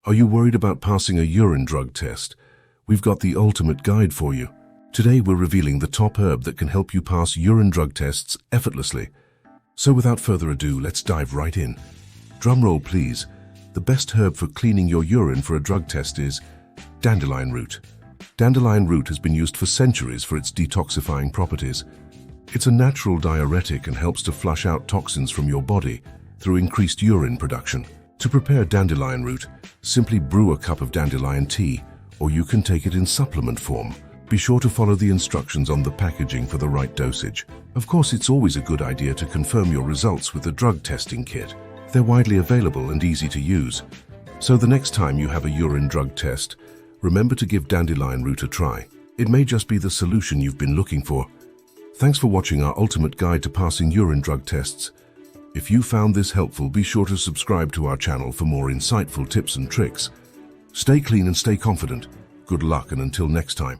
Are you worried about passing a urine drug test? We've got the ultimate guide for you. Today we're revealing the top herb that can help you pass urine drug tests effortlessly. So without further ado, let's dive right in. Drumroll please. The best herb for cleaning your urine for a drug test is dandelion root. Dandelion root has been used for centuries for its detoxifying properties. It's a natural diuretic and helps to flush out toxins from your body through increased urine production. To prepare dandelion root, simply brew a cup of dandelion tea, or you can take it in supplement form. Be sure to follow the instructions on the packaging for the right dosage. Of course, it's always a good idea to confirm your results with a drug testing kit. They're widely available and easy to use. So the next time you have a urine drug test, remember to give dandelion root a try. It may just be the solution you've been looking for. Thanks for watching our ultimate guide to passing urine drug tests. If you found this helpful, be sure to subscribe to our channel for more insightful tips and tricks. Stay clean and stay confident. Good luck, and until next time.